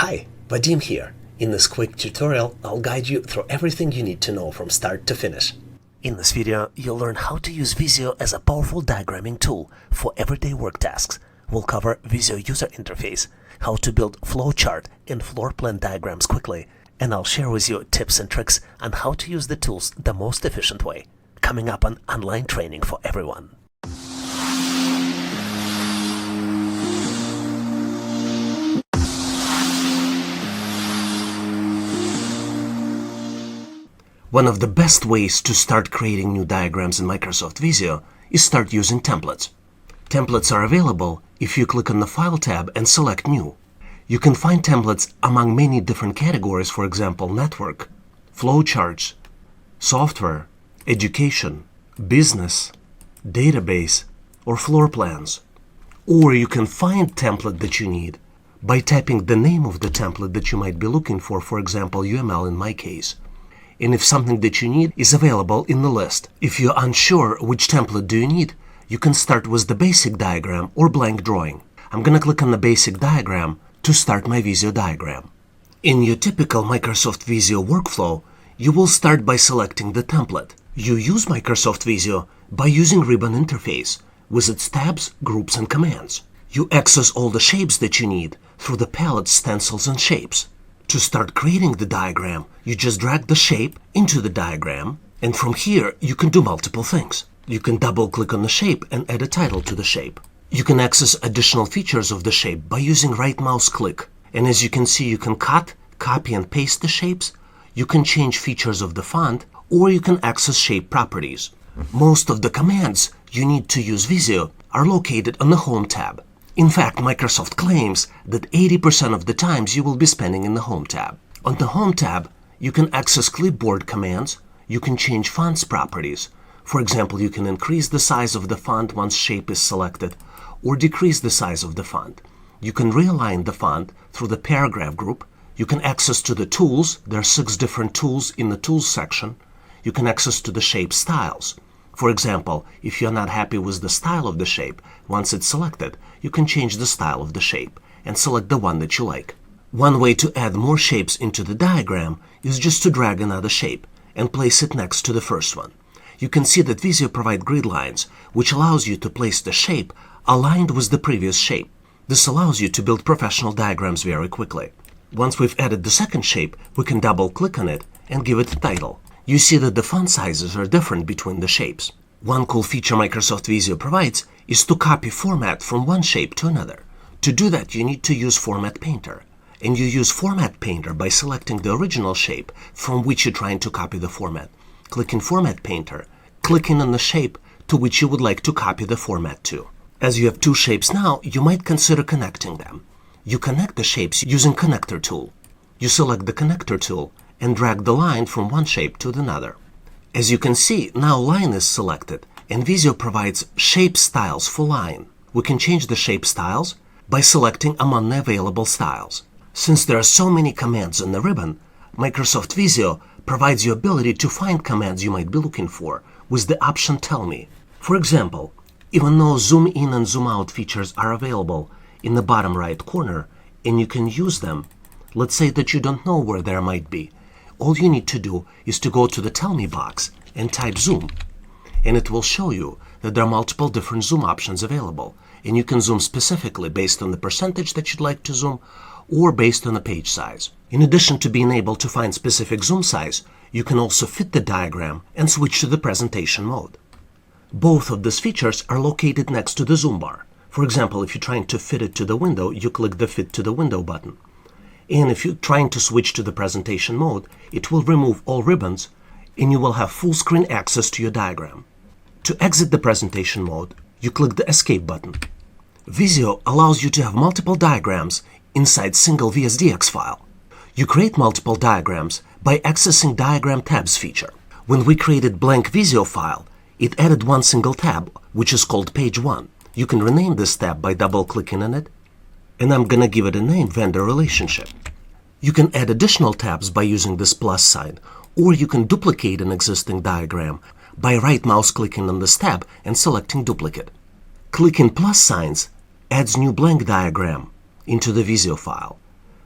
Hi, Vadim here. In this quick tutorial, I'll guide you through everything you need to know from start to finish. In this video, you'll learn how to use Visio as a powerful diagramming tool for everyday work tasks. We'll cover Visio user interface, how to build flowchart and floor plan diagrams quickly, and I'll share with you tips and tricks on how to use the tools the most efficient way. Coming up on online training for everyone. One of the best ways to start creating new diagrams in Microsoft Visio is start using templates. Templates are available if you click on the File tab and select New. You can find templates among many different categories, for example, network, flowcharts, software, education, business, database, or floor plans. Or you can find template that you need by typing the name of the template that you might be looking for example, UML in my case. And if something that you need is available in the list. If you're unsure which template do you need, you can start with the basic diagram or blank drawing. I'm gonna click on the basic diagram to start my Visio diagram. In your typical Microsoft Visio workflow, you will start by selecting the template. You use Microsoft Visio by using ribbon interface with its tabs, groups, and commands. You access all the shapes that you need through the palette, stencils, and shapes. To start creating the diagram, you just drag the shape into the diagram, and from here you can do multiple things. You can double-click on the shape and add a title to the shape. You can access additional features of the shape by using right mouse click, and as you can see, you can cut, copy, and paste the shapes. You can change features of the font, or you can access shape properties. Most of the commands you need to use Visio are located on the Home tab. In fact, Microsoft claims that 80% of the times you will be spending in the Home tab. On the Home tab, you can access clipboard commands, you can change fonts properties. For example, you can increase the size of the font once shape is selected, or decrease the size of the font. You can realign the font through the paragraph group. You can access to the tools. There are 6 different tools in the tools section. You can access to the shape styles. For example, if you're not happy with the style of the shape, once it's selected, you can change the style of the shape and select the one that you like. One way to add more shapes into the diagram is just to drag another shape and place it next to the first one. You can see that Visio provides grid lines, which allows you to place the shape aligned with the previous shape. This allows you to build professional diagrams very quickly. Once we've added the second shape, we can double-click on it and give it a title. You see that the font sizes are different between the shapes. One cool feature Microsoft Visio provides is to copy format from one shape to another. To do that, you need to use Format Painter. And you use Format Painter by selecting the original shape from which you're trying to copy the format. Clicking Format Painter, clicking on the shape to which you would like to copy the format to. As you have 2 shapes now, you might consider connecting them. You connect the shapes using Connector tool. You select the Connector tool and drag the line from one shape to another. As you can see, now line is selected, and Visio provides shape styles for line. We can change the shape styles by selecting among the available styles. Since there are so many commands in the ribbon, Microsoft Visio provides you ability to find commands you might be looking for with the option Tell Me. For example, even though zoom in and zoom out features are available in the bottom right corner and you can use them, let's say that you don't know where there might be. All you need to do is to go to the Tell Me box and type zoom, and it will show you that there are multiple different zoom options available, and you can zoom specifically based on the percentage that you'd like to zoom or based on the page size. In addition to being able to find specific zoom size, you can also fit the diagram and switch to the presentation mode. Both of these features are located next to the zoom bar. For example, if you're trying to fit it to the window, you click the Fit to the Window button. And if you're trying to switch to the presentation mode, it will remove all ribbons and you will have full screen access to your diagram. To exit the presentation mode, you click the Escape button. Visio allows you to have multiple diagrams inside single VSDX file. You create multiple diagrams by accessing Diagram Tabs feature. When we created blank Visio file, it added one single tab, which is called Page 1. You can rename this tab by double-clicking on it, and I'm gonna give it a name, Vendor Relationship. You can add additional tabs by using this plus sign, or you can duplicate an existing diagram by right mouse clicking on this tab and selecting Duplicate. Clicking plus signs adds new blank diagram into the Visio file.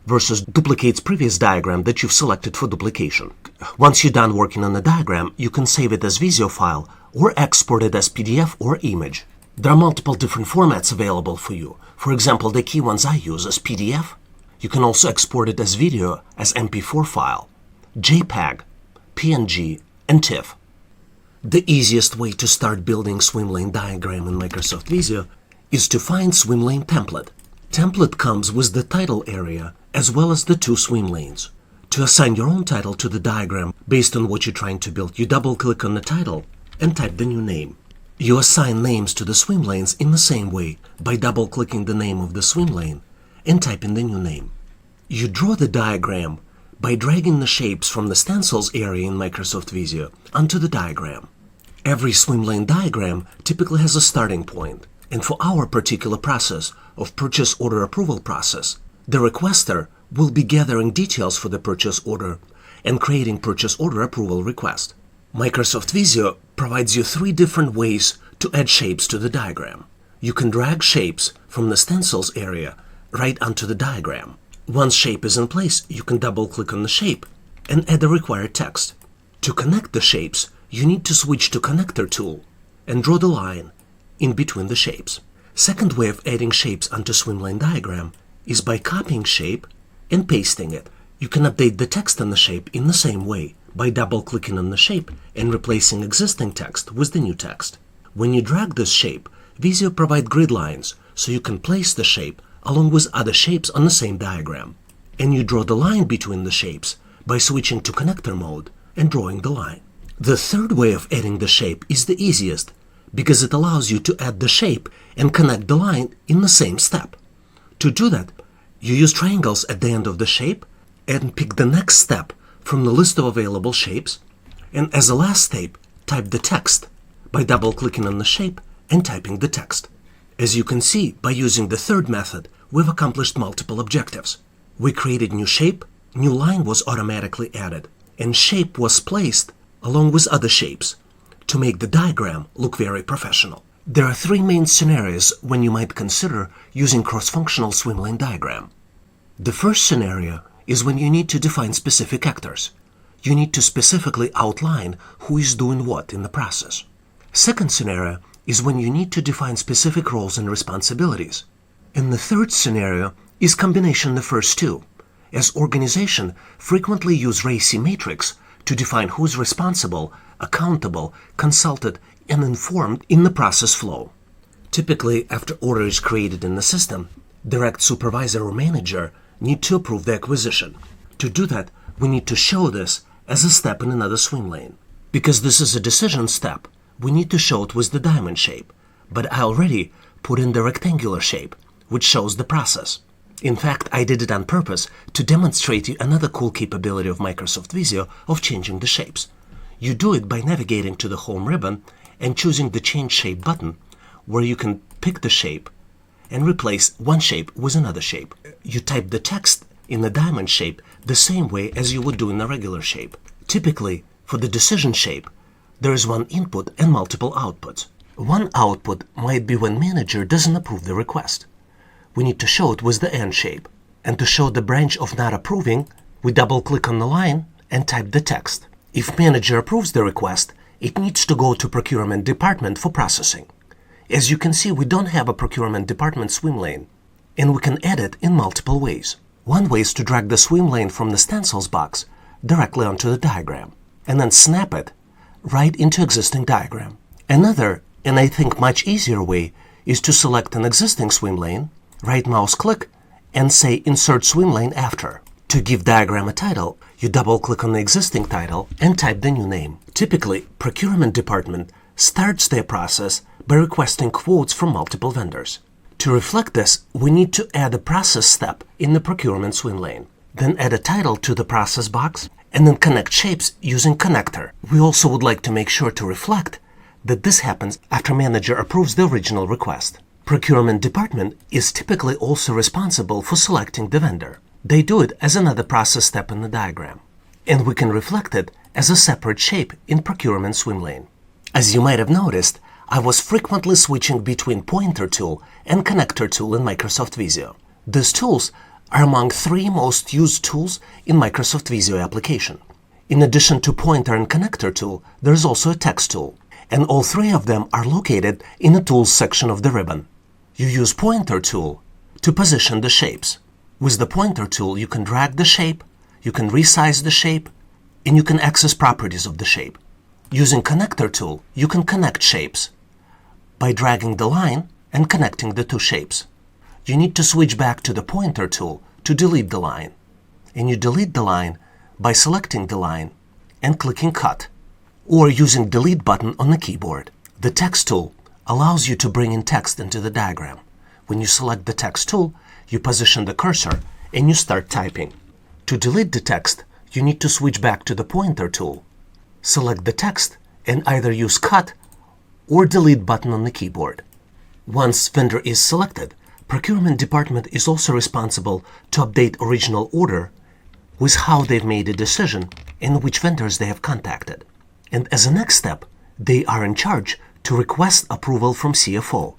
versus duplicates previous diagram that you've selected for duplication. Once you're done working on the diagram, you can save it as Visio file or export it as PDF or image. There are multiple different formats available for you. For example, the key ones I use is PDF. You can also export it as video as MP4 file, JPEG, PNG, and TIFF. The easiest way to start building swim lane diagram in Microsoft Visio is to find swim lane template. Template comes with the title area as well as the two swim lanes. To assign your own title to the diagram based on what you're trying to build, you double-click on the title and type the new name. You assign names to the swim lanes in the same way by double-clicking the name of the swim lane and typing the new name. You draw the diagram by dragging the shapes from the stencils area in Microsoft Visio onto the diagram. Every swim lane diagram typically has a starting point, and for our particular process of purchase order approval process, the requester will be gathering details for the purchase order and creating purchase order approval request. Microsoft Visio provides you 3 different ways to add shapes to the diagram. You can drag shapes from the stencils area right onto the diagram. Once shape is in place, you can double-click on the shape and add the required text. To connect the shapes, you need to switch to Connector tool and draw the line in between the shapes. Second way of adding shapes onto swim lane diagram is by copying shape and pasting it. You can update the text on the shape in the same way by double-clicking on the shape and replacing existing text with the new text. When you drag this shape, Visio provides grid lines so you can place the shape along with other shapes on the same diagram. And you draw the line between the shapes by switching to Connector mode and drawing the line. The third way of adding the shape is the easiest because it allows you to add the shape and connect the line in the same step. To do that, you use triangles at the end of the shape and pick the next step from the list of available shapes, and as a last step, type the text by double-clicking on the shape and typing the text. As you can see, by using the third method, we've accomplished multiple objectives. We created new shape, new line was automatically added, and shape was placed along with other shapes to make the diagram look very professional. There are 3 main scenarios when you might consider using cross-functional swim lane diagram. The first scenario is when you need to define specific actors. You need to specifically outline who is doing what in the process. Second scenario is when you need to define specific roles and responsibilities. And the third scenario is combination of the first 2, as organizations frequently use RACI matrix to define who is responsible, accountable, consulted, and informed in the process flow. Typically, after order is created in the system, direct supervisor or manager need to approve the acquisition. To do that, we need to show this as a step in another swim lane. Because this is a decision step, we need to show it with the diamond shape, but I already put in the rectangular shape, which shows the process. In fact, I did it on purpose to demonstrate you another cool capability of Microsoft Visio of changing the shapes. You do it by navigating to the Home ribbon and choosing the Change Shape button, where you can pick the shape and replace one shape with another shape. You type the text in the diamond shape the same way as you would do in a regular shape. Typically, for the decision shape, there is one input and multiple outputs. One output might be when manager doesn't approve the request. We need to show it with the N shape. And to show the branch of not approving, we double-click on the line and type the text. If manager approves the request, it needs to go to procurement department for processing. As you can see, we don't have a procurement department swim lane, and we can add it in multiple ways. One way is to drag the swim lane from the stencils box directly onto the diagram, and then snap it right into existing diagram. Another, and I think much easier way, is to select an existing swim lane, right mouse click, and say Insert Swim Lane After. To give diagram a title, you double-click on the existing title and type the new name. Typically, procurement department starts their process by requesting quotes from multiple vendors. To reflect this, we need to add a process step in the procurement swim lane. Then add a title to the process box, and then connect shapes using Connector. We also would like to make sure to reflect that this happens after manager approves the original request. Procurement department is typically also responsible for selecting the vendor. They do it as another process step in the diagram, and we can reflect it as a separate shape in procurement swim lane. As you might have noticed, I was frequently switching between Pointer tool and Connector tool in Microsoft Visio. These tools are among 3 most used tools in Microsoft Visio application. In addition to pointer and connector tool, there is also a text tool, and all 3 of them are located in the Tools section of the ribbon. You use Pointer tool to position the shapes. With the Pointer tool, you can drag the shape, you can resize the shape, and you can access properties of the shape. Using Connector tool, you can connect shapes by dragging the line and connecting the 2 shapes. You need to switch back to the Pointer tool to delete the line, and you delete the line by selecting the line and clicking Cut, or using Delete button on the keyboard. The Text tool allows you to bring in text into the diagram. When you select the Text tool, you position the cursor and you start typing. To delete the text, you need to switch back to the Pointer tool. Select the text and either use Cut or Delete button on the keyboard. Once vendor is selected, Procurement Department is also responsible to update original order with how they've made a decision and which vendors they have contacted. And as a next step, they are in charge to request approval from CFO,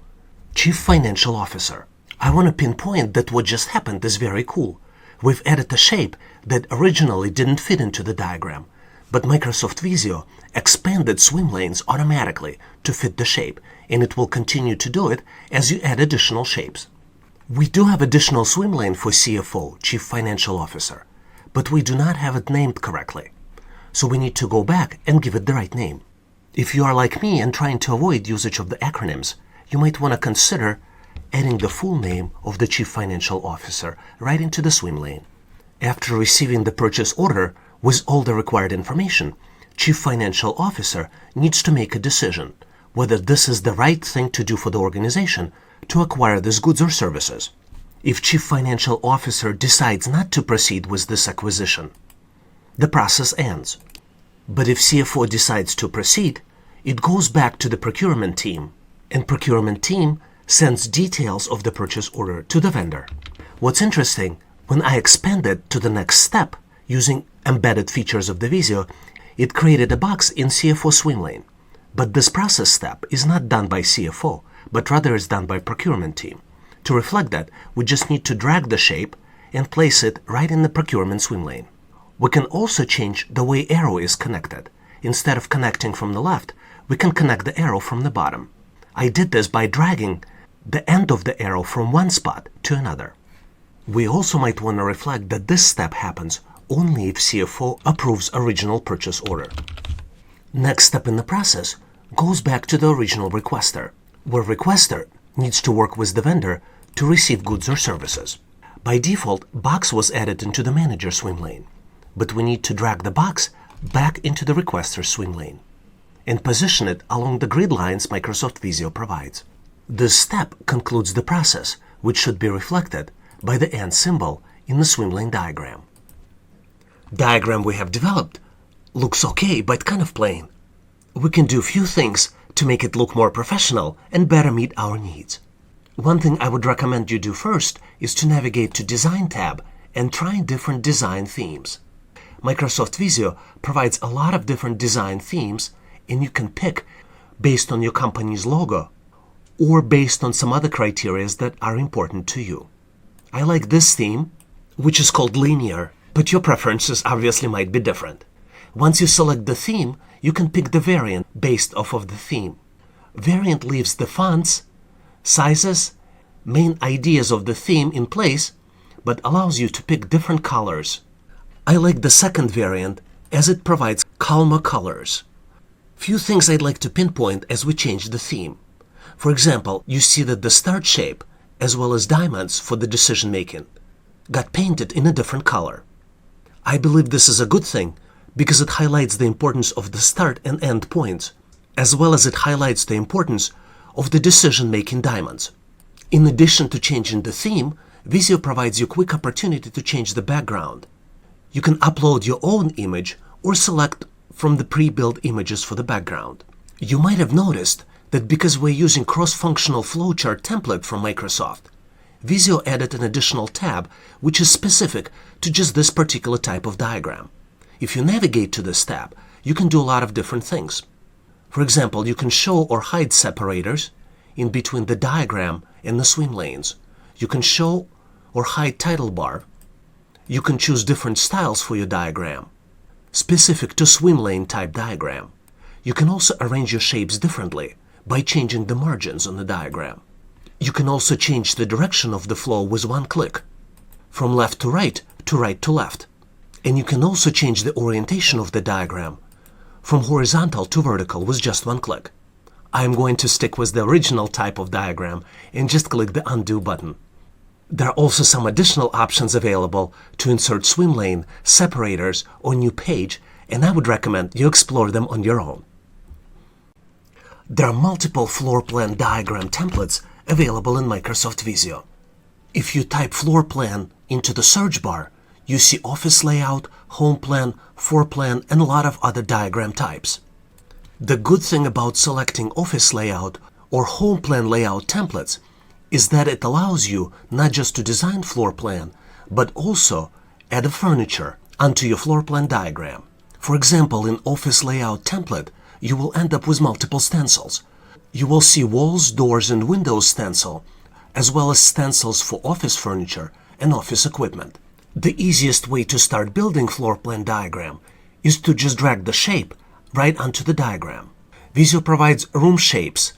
Chief Financial Officer. I want to pinpoint that what just happened is very cool. We've added a shape that originally didn't fit into the diagram, but Microsoft Visio expanded swim lanes automatically to fit the shape, and it will continue to do it as you add additional shapes. We do have additional swim lane for CFO, Chief Financial Officer, but we do not have it named correctly. So we need to go back and give it the right name. If you are like me and trying to avoid usage of the acronyms, you might want to consider adding the full name of the Chief Financial Officer right into the swim lane. After receiving the purchase order with all the required information, Chief Financial Officer needs to make a decision whether this is the right thing to do for the organization to acquire these goods or services. If Chief Financial Officer decides not to proceed with this acquisition, the process ends. But if CFO decides to proceed, it goes back to the procurement team, and procurement team sends details of the purchase order to the vendor. What's interesting, when I expanded to the next step using embedded features of the Visio, it created a box in CFO swim lane. But this process step is not done by CFO, but rather is done by procurement team. To reflect that, we just need to drag the shape and place it right in the procurement swim lane. We can also change the way arrow is connected. Instead of connecting from the left, we can connect the arrow from the bottom. I did this by dragging the end of the arrow from one spot to another. We also might want to reflect that this step happens only if CFO approves original purchase order. Next step in the process goes back to the original requester, where requester needs to work with the vendor to receive goods or services. By default, box was added into the manager swim lane, but we need to drag the box back into the requester swim lane and position it along the grid lines Microsoft Visio provides. This step concludes the process, which should be reflected by the and symbol in the swim lane diagram. Diagram we have developed looks okay, but kind of plain. We can do a few things to make it look more professional and better meet our needs. One thing I would recommend you do first is to navigate to Design tab and try different design themes. Microsoft Visio provides a lot of different design themes, and you can pick based on your company's logo or based on some other criteria that are important to you. I like this theme, which is called linear, but your preferences obviously might be different. Once you select the theme, you can pick the variant based off of the theme. Variant leaves the fonts, sizes, main ideas of the theme in place, but allows you to pick different colors. I like the second variant as it provides calmer colors. Few things I'd like to pinpoint as we change the theme. For example, you see that the start shape, as well as diamonds for the decision making, got painted in a different color. I believe this is a good thing because it highlights the importance of the start and end points, as well as it highlights the importance of the decision-making diamonds. In addition to changing the theme, Visio provides you a quick opportunity to change the background. You can upload your own image or select from the pre-built images for the background. You might have noticed that because we're using cross-functional flowchart template from Microsoft, Visio added an additional tab which is specific to just this particular type of diagram. If you navigate to this tab, you can do a lot of different things. For example, you can show or hide separators in between the diagram and the swim lanes. You can show or hide title bar. You can choose different styles for your diagram, specific to swim lane type diagram. You can also arrange your shapes differently by changing the margins on the diagram. You can also change the direction of the flow with one click, from left to right to left. And you can also change the orientation of the diagram from horizontal to vertical with just one click. I'm going to stick with the original type of diagram and just click the undo button. There are also some additional options available to insert swim lane, separators, or new page, and I would recommend you explore them on your own. There are multiple floor plan diagram templates available in Microsoft Visio. If you type floor plan into the search bar, you see office layout, home plan, floor plan, and a lot of other diagram types. The good thing about selecting office layout or home plan layout templates is that it allows you not just to design floor plan, but also add furniture onto your floor plan diagram. For example, in office layout template, you will end up with multiple stencils. You will see walls, doors, and windows stencil, as well as stencils for office furniture and office equipment. The easiest way to start building floor plan diagram is to just drag the shape right onto the diagram. Visio provides room shapes,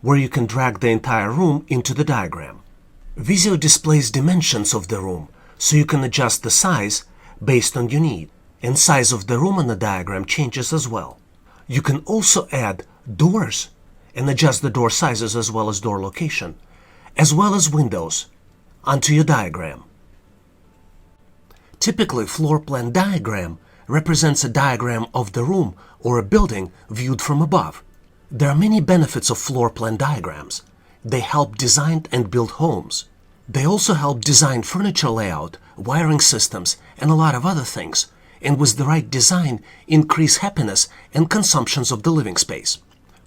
where you can drag the entire room into the diagram. Visio displays dimensions of the room, so you can adjust the size based on your need, and size of the room on the diagram changes as well. You can also add doors and adjust the door sizes as well as door location, as well as windows onto your diagram. Typically, floor plan diagram represents a diagram of the room or a building viewed from above. There are many benefits of floor plan diagrams. They help design and build homes. They also help design furniture layout, wiring systems, and a lot of other things, and with the right design, increase happiness and consumptions of the living space.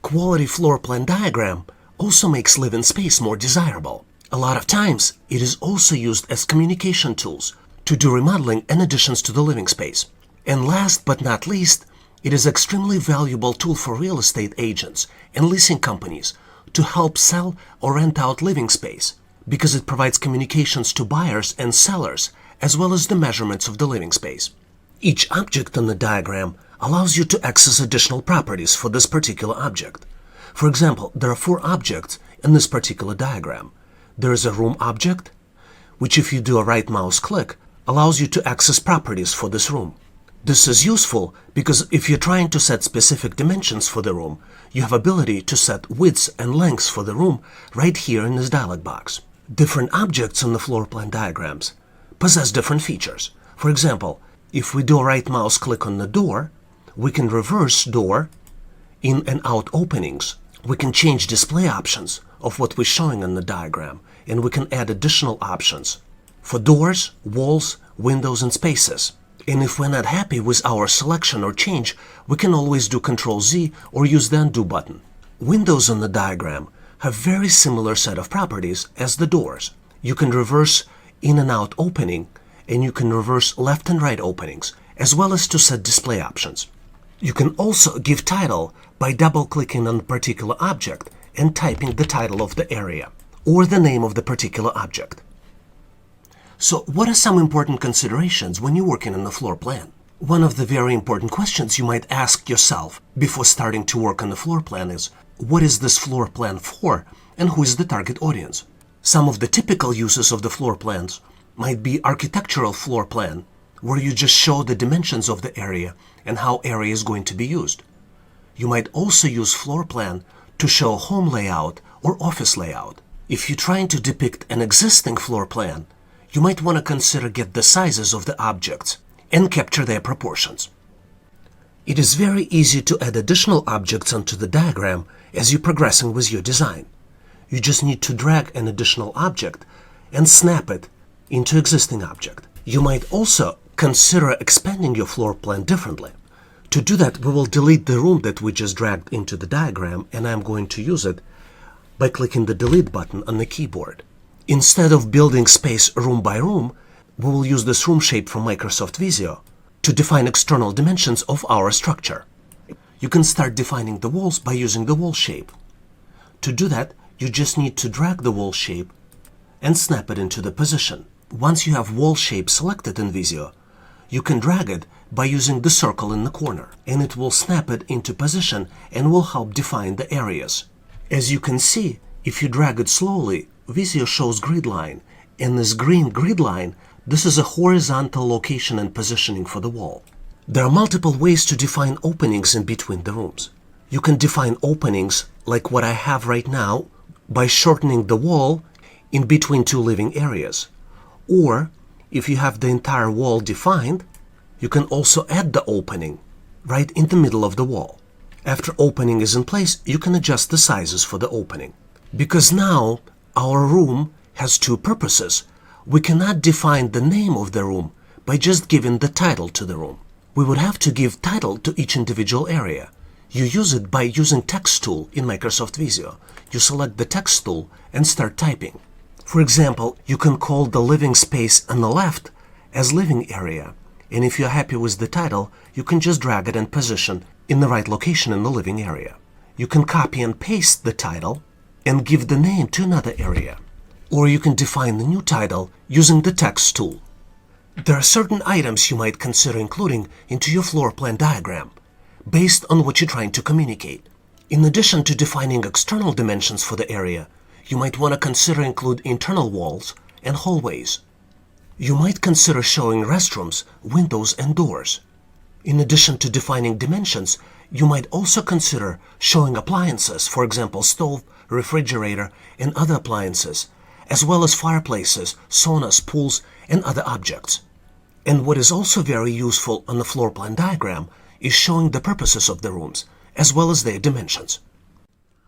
Quality floor plan diagram also makes living space more desirable. A lot of times, it is also used as communication tools to do remodeling and additions to the living space. And last but not least, it is an extremely valuable tool for real estate agents and leasing companies to help sell or rent out living space, because it provides communications to buyers and sellers, as well as the measurements of the living space. Each object on the diagram allows you to access additional properties for this particular object. For example, there are 4 objects in this particular diagram. There is a room object, which if you do a right mouse click, allows you to access properties for this room. This is useful because if you're trying to set specific dimensions for the room, you have ability to set widths and lengths for the room right here in this dialog box. Different objects on the floor plan diagrams possess different features. For example, if we do a right mouse click on the door, we can reverse door in and out openings. We can change display options of what we're showing on the diagram, and we can add additional options for doors, walls, windows, and spaces. And if we're not happy with our selection or change, we can always do Ctrl-Z or use the undo button. Windows on the diagram have very similar set of properties as the doors. You can reverse in and out opening, and you can reverse left and right openings, as well as to set display options. You can also give title by double-clicking on a particular object and typing the title of the area or the name of the particular object. So what are some important considerations when you're working on a floor plan? One of the very important questions you might ask yourself before starting to work on the floor plan is, what is this floor plan for and who is the target audience? Some of the typical uses of the floor plans might be architectural floor plan, where you just show the dimensions of the area and how area is going to be used. You might also use floor plan to show home layout or office layout. If you're trying to depict an existing floor plan, you might want to consider get the sizes of the objects and capture their proportions. It is very easy to add additional objects onto the diagram as you're progressing with your design. You just need to drag an additional object and snap it into existing object. You might also consider expanding your floor plan differently. To do that, we will delete the room that we just dragged into the diagram, and I'm going to use it by clicking the delete button on the keyboard. Instead of building space room by room, we will use this room shape from Microsoft Visio to define external dimensions of our structure. You can start defining the walls by using the wall shape. To do that, you just need to drag the wall shape and snap it into the position. Once you have wall shape selected in Visio, you can drag it by using the circle in the corner, and it will snap it into position and will help define the areas. As you can see, if you drag it slowly, Visio shows grid line, and this green grid line, this is a horizontal location and positioning for the wall. There are multiple ways to define openings in between the rooms. You can define openings like what I have right now by shortening the wall in between two living areas. Or, if you have the entire wall defined, you can also add the opening right in the middle of the wall. After opening is in place, you can adjust the sizes for the opening. Because now our room has two purposes, we cannot define the name of the room by just giving the title to the room. We would have to give title to each individual area. You use it by using text tool in Microsoft Visio. You select the text tool and start typing. For example, you can call the living space on the left as living area. And if you're happy with the title, you can just drag it and position in the right location in the living area. You can copy and paste the title and give the name to another area. Or you can define the new title using the text tool. There are certain items you might consider including into your floor plan diagram based on what you're trying to communicate. In addition to defining external dimensions for the area, you might want to consider include internal walls and hallways. You might consider showing restrooms, windows, and doors. In addition to defining dimensions, you might also consider showing appliances, for example, stove, refrigerator, and other appliances, as well as fireplaces, saunas, pools, and other objects. And what is also very useful on the floor plan diagram is showing the purposes of the rooms, as well as their dimensions.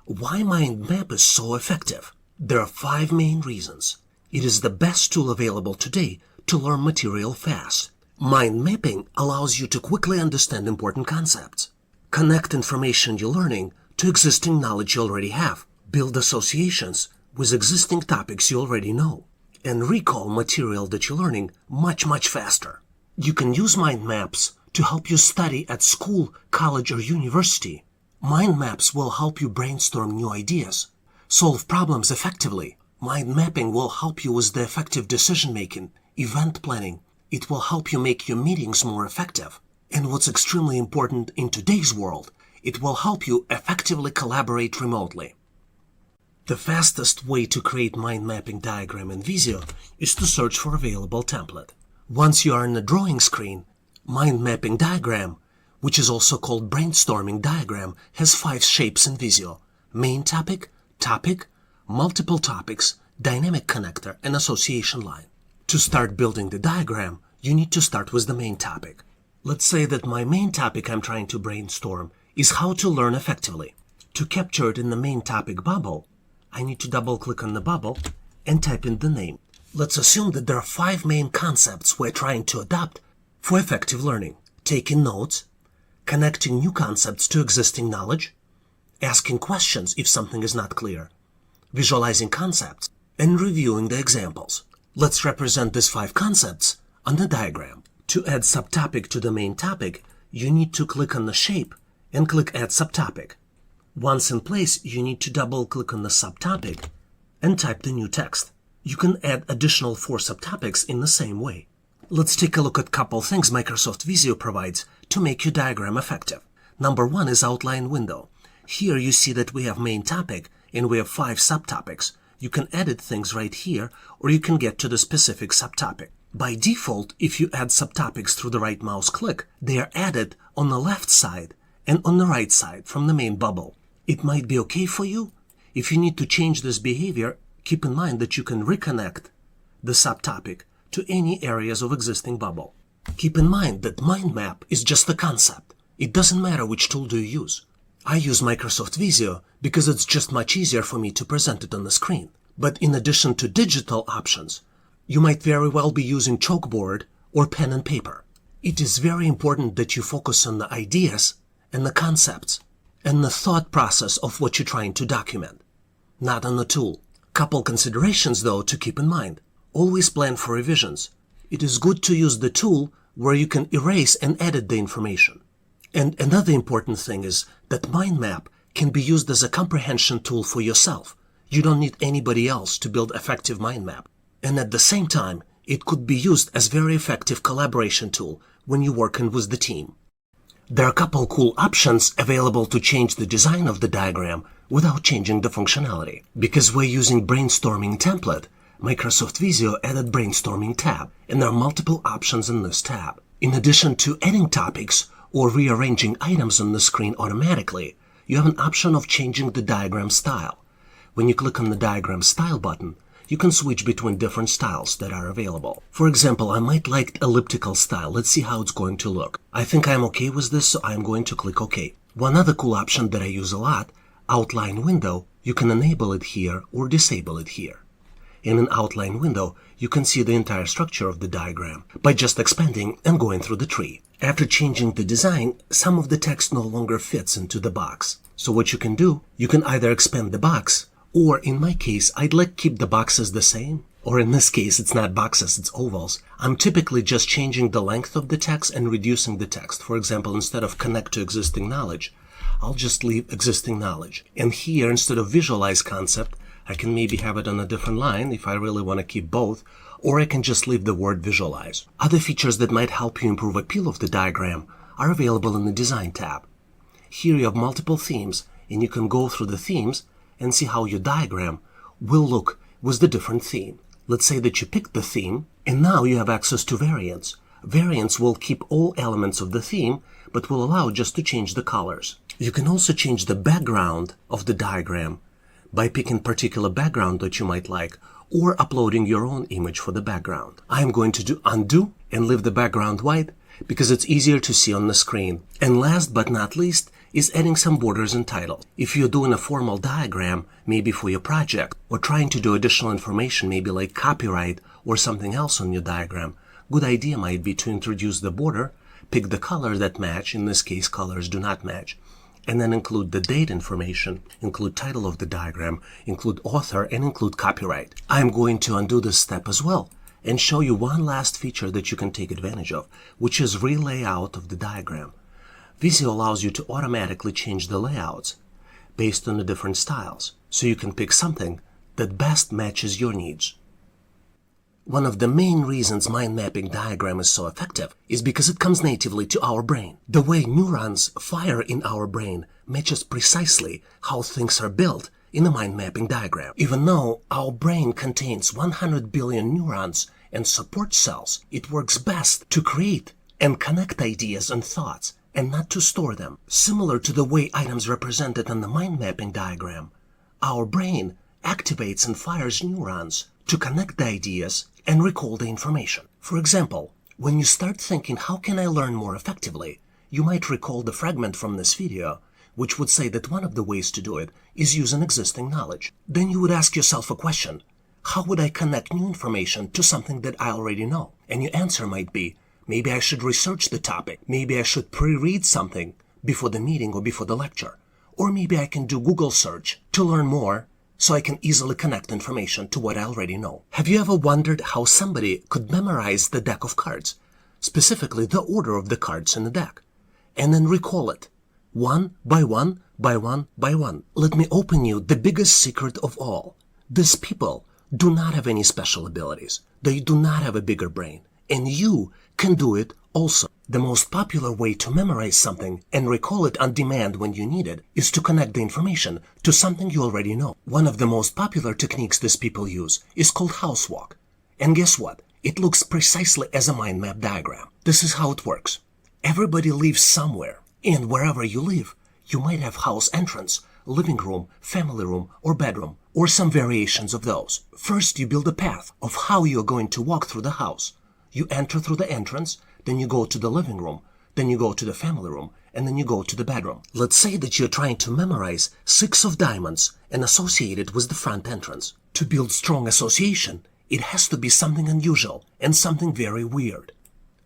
Why Mind Map is so effective? There are 5 main reasons. It is the best tool available today to learn material fast. Mind mapping allows you to quickly understand important concepts, connect information you're learning to existing knowledge you already have, build associations with existing topics you already know, and recall material that you're learning much faster. You can use mind maps to help you study at school, college, or university. Mind maps will help you brainstorm new ideas, solve problems effectively. Mind mapping will help you with the effective decision-making, event planning. It will help you make your meetings more effective. And what's extremely important in today's world, it will help you effectively collaborate remotely. The fastest way to create mind mapping diagram in Visio is to search for available template. Once you are in the drawing screen, mind mapping diagram, which is also called brainstorming diagram, has 5 shapes in Visio: main topic, topic, multiple topics, dynamic connector, and association line. To start building the diagram, you need to start with the main topic. Let's say that my main topic I'm trying to brainstorm is how to learn effectively. To capture it in the main topic bubble, I need to double-click on the bubble and type in the name. Let's assume that there are 5 main concepts we're trying to adopt for effective learning: taking notes, connecting new concepts to existing knowledge, asking questions if something is not clear, visualizing concepts, and reviewing the examples. Let's represent these 5 concepts on the diagram. To add subtopic to the main topic, you need to click on the shape and click Add Subtopic. Once in place, you need to double-click on the subtopic and type the new text. You can add additional 4 subtopics in the same way. Let's take a look at a couple things Microsoft Visio provides to make your diagram effective. Number 1 is Outline window. Here you see that we have main topic and we have 5 subtopics. You can edit things right here, or you can get to the specific subtopic. By default, if you add subtopics through the right mouse click, they are added on the left side and on the right side from the main bubble. It might be okay for you. If you need to change this behavior, keep in mind that you can reconnect the subtopic to any areas of existing bubble. Keep in mind that mind map is just a concept. It doesn't matter which tool do you use. I use Microsoft Visio because it's just much easier for me to present it on the screen. But in addition to digital options, you might very well be using chalkboard or pen and paper. It is very important that you focus on the ideas and the concepts and the thought process of what you're trying to document, not on the tool. Couple considerations though to keep in mind. Always plan for revisions. It is good to use the tool where you can erase and edit the information. And another important thing is that mind map can be used as a comprehension tool for yourself. You don't need anybody else to build effective mind map. And at the same time, It could be used as very effective collaboration tool when you're working with the team. There are a couple cool options available to change the design of the diagram without changing the functionality. Because we're using brainstorming template, Microsoft Visio added brainstorming tab, and there are multiple options in this tab. In addition to adding topics or rearranging items on the screen automatically, you have an option of changing the diagram style. When you click on the diagram style button, you can switch between different styles that are available. For example, I might like elliptical style. Let's see how it's going to look. I think I'm okay with this, so I'm going to click OK. One other cool option that I use a lot, outline window, you can enable it here or disable it here. In an outline window, you can see the entire structure of the diagram by just expanding and going through the tree. After changing the design, some of the text no longer fits into the box. So what you can do, you can either expand the box, or in my case, I'd like to keep the boxes the same. Or in this case, it's not boxes, it's ovals. I'm typically just changing the length of the text and reducing the text. For example, instead of connect to existing knowledge, I'll just leave existing knowledge. And here, instead of visualize concept, I can maybe have it on a different line if I really want to keep both, or I can just leave the word visualize. Other features that might help you improve appeal of the diagram are available in the Design tab. Here you have multiple themes, and you can go through the themes and see how your diagram will look with the different theme. Let's say that you picked the theme, and now you have access to variants. Variants will keep all elements of the theme, but will allow just to change the colors. You can also change the background of the diagram by picking particular background that you might like, or uploading your own image for the background. I'm going to do undo and leave the background white because it's easier to see on the screen. And last but not least is adding some borders and titles. If you're doing a formal diagram, maybe for your project, or trying to do additional information, maybe like copyright or something else on your diagram, good idea might be to introduce the border, pick the color that match, in this case colors do not match, and then include the date information, include title of the diagram, include author, and include copyright. I'm going to undo this step as well and show you one last feature that you can take advantage of, which is re-layout of the diagram. Visio allows you to automatically change the layouts based on the different styles, so you can pick something that best matches your needs. One of the main reasons mind mapping diagram is so effective is because it comes natively to our brain. The way neurons fire in our brain matches precisely how things are built in a mind mapping diagram. Even though our brain contains 100 billion neurons and support cells, it works best to create and connect ideas and thoughts and not to store them. Similar to the way items represented on the mind mapping diagram, our brain activates and fires neurons to connect the ideas and recall the information. For example, when you start thinking, how can I learn more effectively, you might recall the fragment from this video, which would say that one of the ways to do it is using existing knowledge. Then you would ask yourself a question: how would I connect new information to something that I already know? And your answer might be, maybe I should research the topic, maybe I should pre-read something before the meeting or before the lecture, or maybe I can do Google search to learn more so I can easily connect information to what I already know. Have you ever wondered how somebody could memorize the deck of cards, specifically the order of the cards in the deck, and then recall it one by one by one by one? Let me open you the biggest secret of all. These people do not have any special abilities. They do not have a bigger brain, and you can do it also. The most popular way to memorize something and recall it on demand when you need it is to connect the information to something you already know. One of the most popular techniques these people use is called housewalk. And guess what? It looks precisely as a mind map diagram. This is how it works. Everybody lives somewhere, and wherever you live, you might have house entrance, living room, family room, or bedroom, or some variations of those. First, you build a path of how you're going to walk through the house. You enter through the entrance, then you go to the living room, then you go to the family room, and then you go to the bedroom. Let's say that you're trying to memorize 6 of diamonds and associate it with the front entrance. To build strong association, it has to be something unusual and something very weird.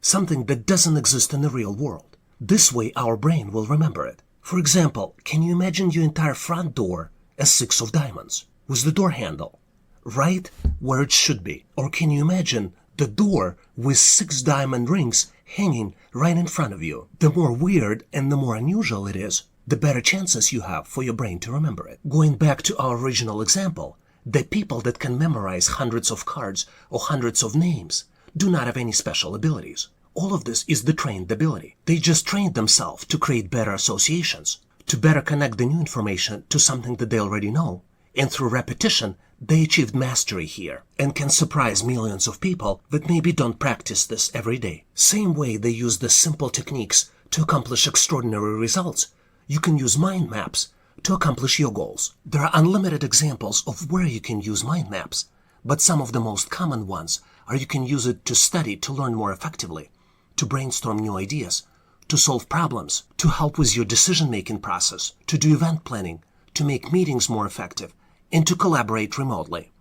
Something that doesn't exist in the real world. This way our brain will remember it. For example, can you imagine your entire front door as 6 of diamonds, with the door handle right where it should be? Or can you imagine the door with 6 diamond rings hanging right in front of you? The more weird and the more unusual it is, the better chances you have for your brain to remember it. Going back to our original example, The people that can memorize hundreds of cards or hundreds of names do not have any special abilities. All of this is the trained ability. They just trained themselves to create better associations, to better connect the new information to something that they already know. And through repetition, they achieved mastery here and can surprise millions of people that maybe don't practice this every day. Same way they use the simple techniques to accomplish extraordinary results, you can use mind maps to accomplish your goals. There are unlimited examples of where you can use mind maps, but some of the most common ones are you can use it to study to learn more effectively, to brainstorm new ideas, to solve problems, to help with your decision-making process, to do event planning, to make meetings more effective, and to collaborate remotely.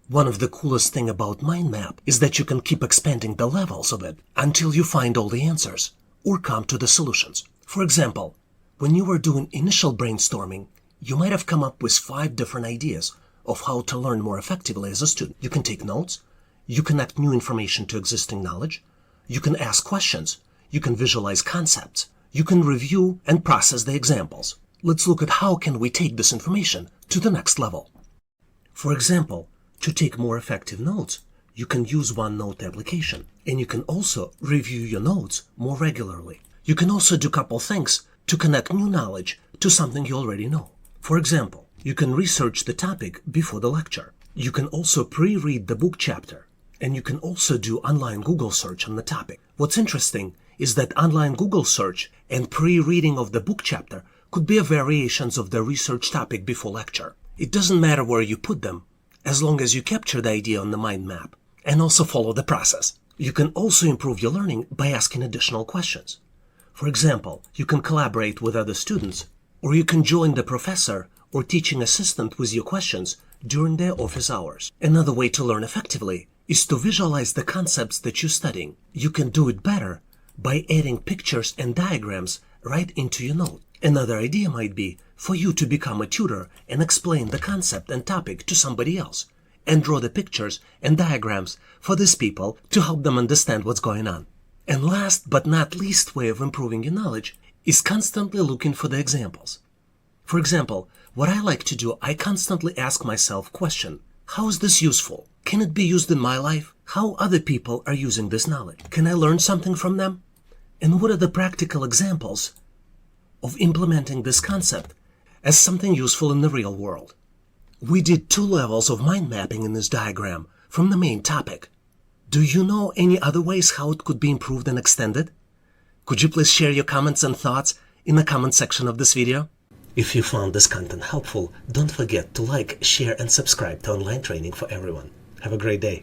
One of the coolest things about mind map is that you can keep expanding the levels of it until you find all the answers or come to the solutions. For example, when you were doing initial brainstorming, you might have come up with 5 different ideas of how to learn more effectively as a student. You can take notes, you connect new information to existing knowledge, you can ask questions, you can visualize concepts, you can review and process the examples. Let's look at how can we take this information to the next level. For example, to take more effective notes, you can use OneNote application, and you can also review your notes more regularly. You can also do a couple things to connect new knowledge to something you already know. For example, you can research the topic before the lecture. You can also pre-read the book chapter, and you can also do online Google search on the topic. What's interesting is that online Google search and pre-reading of the book chapter could be variations of the research topic before lecture. It doesn't matter where you put them, as long as you capture the idea on the mind map and also follow the process. You can also improve your learning by asking additional questions. For example, you can collaborate with other students, or you can join the professor or teaching assistant with your questions during their office hours. Another way to learn effectively is to visualize the concepts that you're studying. You can do it better by adding pictures and diagrams right into your note. Another idea might be for you to become a tutor and explain the concept and topic to somebody else, and draw the pictures and diagrams for these people to help them understand what's going on. And last but not least way of improving your knowledge is constantly looking for the examples. For example, what I like to do, I constantly ask myself question, how is this useful? Can it be used in my life? How other people are using this knowledge? Can I learn something from them? And what are the practical examples of implementing this concept as something useful in the real world? We did 2 levels of mind mapping in this diagram from the main topic. Do you know any other ways how it could be improved and extended? Could you please share your comments and thoughts in the comment section of this video? If you found this content helpful, don't forget to like, share, and subscribe to Online Training for Everyone. Have a great day.